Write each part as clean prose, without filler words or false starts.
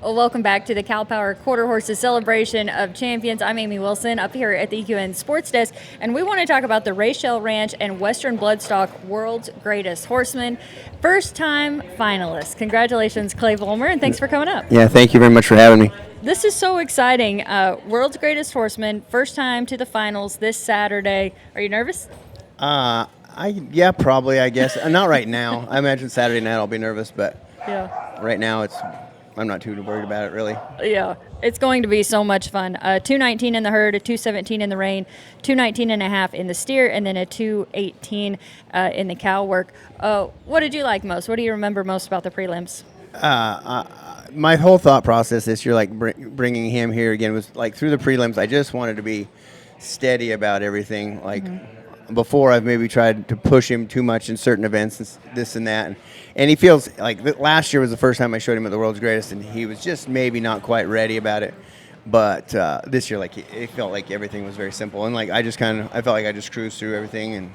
Well, welcome back to the Cal Power Quarter Horses Celebration of Champions. I'm Amy Wilson up here at the EQN Sports Desk, and we want to talk about the Raychelle Ranch and Western Bloodstock World's Greatest Horseman. First-time finalist. Congratulations, Clay Volmer, and thanks for coming up. Yeah, thank you very much for having me. This is so exciting. World's Greatest Horseman, first time to the finals this Saturday. Are you nervous? Yeah, probably, I guess. Not right now. I imagine Saturday night I'll be nervous, but Yeah. right now I'm not too worried about it, really. Yeah, it's going to be so much fun. 219 in the herd, a 217 in the rein, 219 and a half in the steer, and then a 218 in the cow work. What did you like most? What do you remember most about the prelims? My whole thought process this year, like bringing him here again, was like through the prelims, I just wanted to be steady about everything. Like before, I've maybe tried to push him too much in certain events, and this and that. And he feels like last year was the first time I showed him at the World's Greatest, and he was just maybe not quite ready about it. But this year, like it felt like everything was very simple, and like I felt like I just cruised through everything, and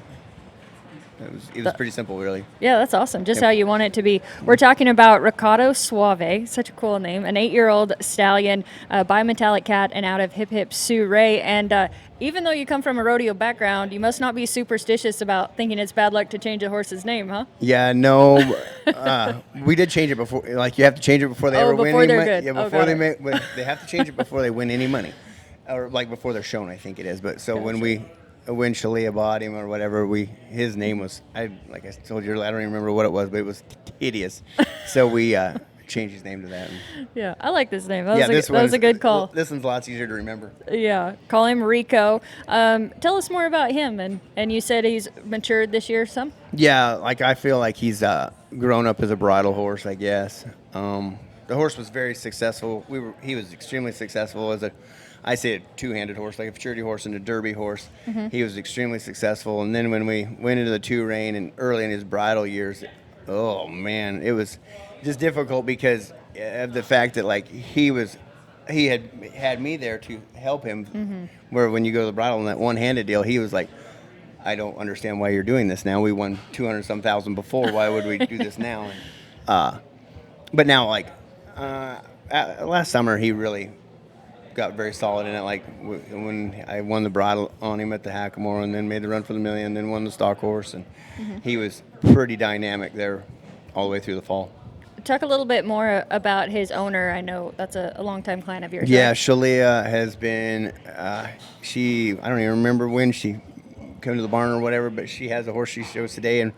it was pretty simple, really. Yeah, that's awesome. Just Yep. how you want it to be. We're talking about Riccardo Suave, such a cool name, an 8-year-old stallion, bimetallic cat, and out of Hip Hip Sue Ray. And even though you come from a rodeo background, you must not be superstitious about thinking it's bad luck to change a horse's name, huh? Yeah, no, we did change it before. Like you have to change it before they ever win. Before any they're money. good. Yeah, Oh, before got they it. make, they have to change it before they win any money, or like before they're shown. I think it is. But so when Shalia bought him or whatever, his name was like I told you, I don't even remember what it was, but it was hideous. So we changed his name to that. Yeah, I like this name. That Yeah, was a good call. This one's lots easier to remember. Yeah, call him Rico. Tell us more about him. And you said he's matured this year some? Yeah, like I feel like he's grown up as a bridle horse, I guess. The horse was very successful. He was extremely successful as I say a two-handed horse, like a futurity horse and a derby horse. He was extremely successful. And then when we went into the two rein and early in his bridle years, oh man, it was just difficult because of the fact that like he had me there to help him. Where when you go to the bridle in that one-handed deal, he was like, I don't understand why you're doing this now. We won 200-some thousand before. Why would we do this now? But now, like last summer, he really got very solid in it. Like when I won the bridle on him at the Hackamore, and then made the run for the million, then won the stock horse, and he was pretty dynamic there all the way through the fall. Talk a little bit more about his owner. I know that's a longtime client of yours. Yeah, right? Shalia has been. I don't even remember when she came to the barn or whatever, but she has a horse she shows today, and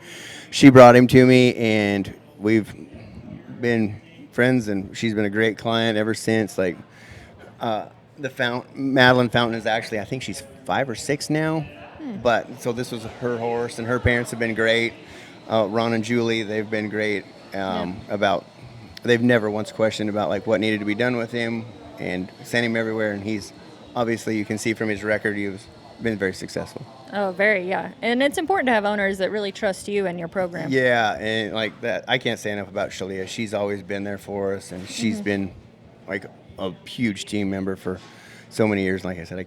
she brought him to me, and we've been friends, and she's been a great client ever since. Like Madeline Fountain is actually, I think she's 5 or 6 now, but so this was her horse, and her parents have been great. Ron and Julie, they've been great. They've never once questioned about like what needed to be done with him, and sent him everywhere. And he's obviously, you can see from his record, he's been very successful. Oh, very, yeah. And it's important to have owners that really trust you and your program. Yeah, and like that, I can't say enough about Shalia. She's always been there for us, and she's been like a huge team member for so many years. Like I said, I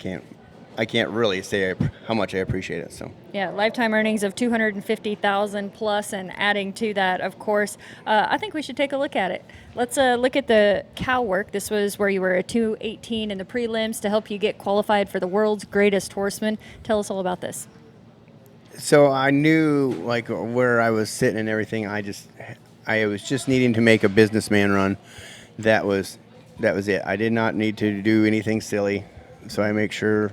can't really say how much I appreciate it. So Yeah, lifetime earnings of $250,000 plus, and adding to that, of course. I think we should take a look at it. Let's look at the cow work. This was where you were a 218 in the prelims to help you get qualified for the World's Greatest Horseman. Tell us all about this. So I knew like where I was sitting and everything. I was just needing to make a businessman run. That was it. I did not need to do anything silly. So I make sure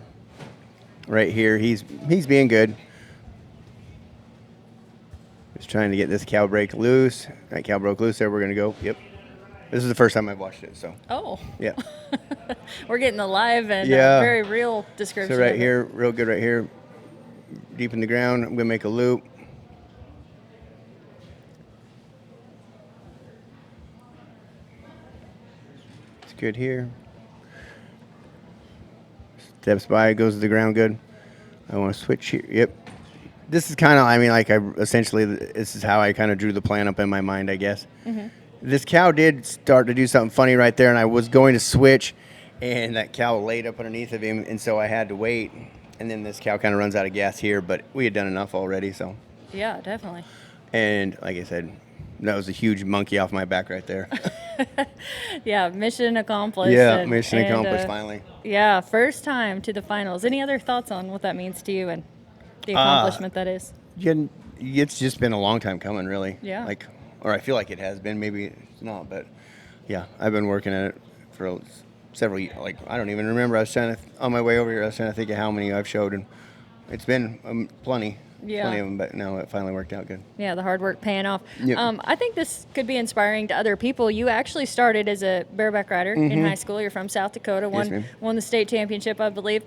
right here he's being good. Just trying to get this cow break loose. That cow broke loose there. We're gonna go. Yep. This is the first time I've watched it. So Oh. yeah. We're getting the live and Yeah. very real description. So right of it. here, real good right here. Deep in the ground. I'm gonna make a loop. It's good here. Steps by, goes to the ground good. I want to switch here. Yep. This is kind of, this is how I kind of drew the plan up in my mind, I guess. This cow did start to do something funny right there, and I was going to switch, and that cow laid up underneath of him, and so I had to wait. And then this cow kind of runs out of gas here, but we had done enough already, so. Yeah, definitely. And like I said, that was a huge monkey off my back right there. Yeah, mission accomplished. Yeah, mission accomplished finally. Yeah, first time to the finals. Any other thoughts on what that means to you and the accomplishment that is? Yeah, it's just been a long time coming, really. Yeah. Or I feel like it has been. Maybe it's not, but yeah, I've been working at it for several years. Like, I don't even remember. I was trying to, on my way over here, I was trying to think of how many I've showed, and it's been plenty. Yeah. Plenty of them, but now it finally worked out good. Yeah, the hard work paying off. Yep. I think this could be inspiring to other people. You actually started as a bareback rider in high school. You're from South Dakota, ma'am. won the state championship, I believe.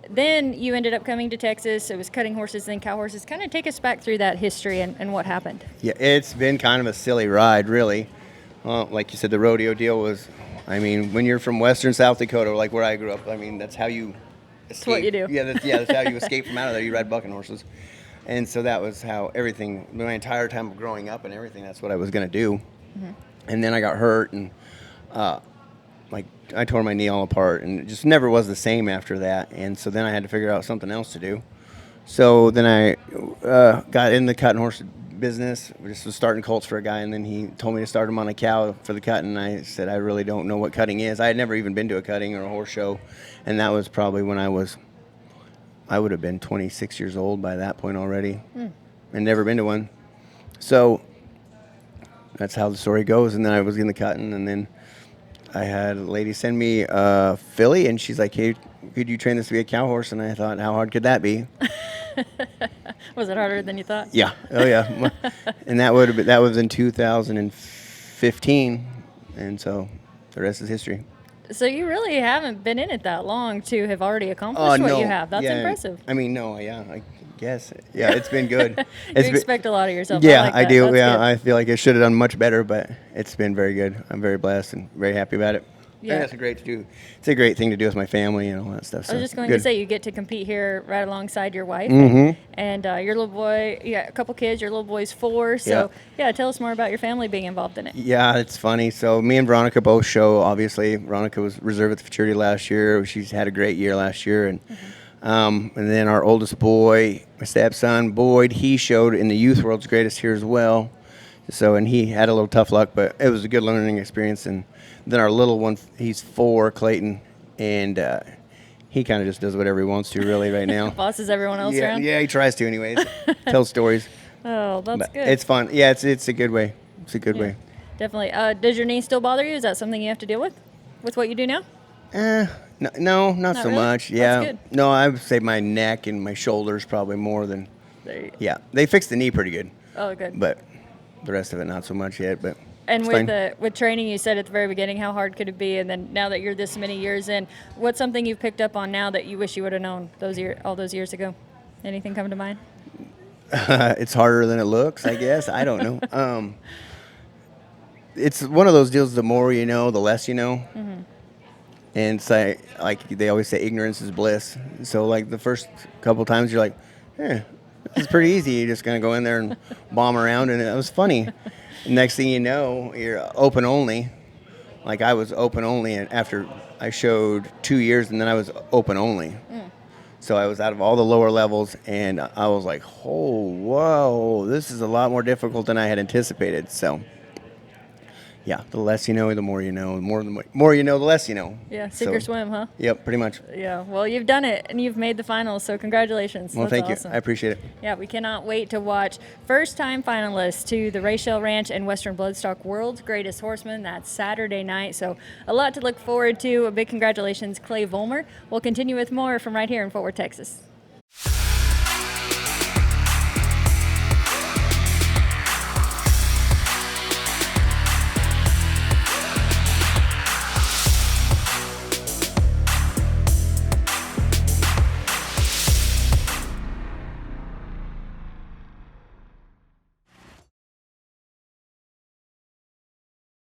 Then you ended up coming to Texas. It was cutting horses, then cow horses. Kind of take us back through that history and what happened. Yeah, it's been kind of a silly ride, really. Like you said, the rodeo deal was, I mean, when you're from western South Dakota, like where I grew up, I mean, that's how you escape. That's what you do. Yeah, that's how you escape from out of there. You ride bucking horses. And so that was how everything, my entire time of growing up and everything, that's what I was going to do. Mm-hmm. And then I got hurt, and like I tore my knee all apart, and it just never was the same after that. And so then I had to figure out something else to do. So then I got in the cutting horse business. We just was starting colts for a guy, and then he told me to start him on a cow for the cutting. And I said, I really don't know what cutting is. I had never even been to a cutting or a horse show, and that was probably when I would have been 26 years old by that point already, and never been to one. So that's how the story goes. And then I was in the cutting, and then I had a lady send me a filly, and she's like, hey, could you train this to be a cow horse? And I thought, how hard could that be? Was it harder than you thought? Yeah. Oh, yeah. And that was in 2015, and so the rest is history. So you really haven't been in it that long to have already accomplished what you have. That's impressive. I mean, no, yeah, I guess. Yeah, it's been good. You expect a lot of yourself. Yeah, like I do. That's yeah, good. I feel like I should have done much better, but it's been very good. I'm very blessed and very happy about it. Yeah. And that's it's a great thing to do with my family and all that stuff. I was just going good. to say, you get to compete here right alongside your wife and your little boy. You got a couple kids. Your little boy's 4. So, yeah, tell us more about your family being involved in it. Yeah, it's funny. So me and Veronica both show, obviously. Veronica was reserve at the futurity last year. She's had a great year last year. And then our oldest boy, my stepson, Boyd, he showed in the Youth World's Greatest here as well. So, and he had a little tough luck, but it was a good learning experience. And then our little one, he's 4, Clayton, and he kind of just does whatever he wants to, really, right now. Bosses everyone else around? Yeah, he tries to, anyways. Tells stories. Oh, that's good. It's fun. Yeah, it's a good way. It's a good way. Definitely. Does your knee still bother you? Is that something you have to deal with what you do now? No, not so really? much. Yeah. That's good. No, I would say my neck and my shoulders probably more than. Yeah, they fixed the knee pretty good. Oh, good. But the rest of it, not so much yet. But and it's with fine. with training, you said at the very beginning, how hard could it be? And then now that you're this many years in, what's something you've picked up on now that you wish you would have known all those years ago? Anything come to mind? It's harder than it looks, I guess. I don't know. It's one of those deals. The more you know, the less you know. Mm-hmm. And it's like they always say, ignorance is bliss. So like the first couple times, you're like, it's pretty easy. You're just gonna go in there and bomb around, and it was funny. Next thing you know, you're open only. Like I was open only, and after I showed 2 years, and then I was open only. So I was out of all the lower levels, and I was like, oh, whoa, this is a lot more difficult than I had anticipated. So, yeah, the less you know, the more you know. The more you know, the less you know. Yeah, sink or swim, huh? Yep, pretty much. Yeah, well, you've done it, and you've made the finals, so congratulations. Well, That's thank awesome. you. I appreciate it. Yeah, we cannot wait to watch first-time finalists to the Rayshell Ranch and Western Bloodstock World's Greatest Horseman. That's Saturday night, so a lot to look forward to. A big congratulations, Clay Volmer. We'll continue with more from right here in Fort Worth, Texas.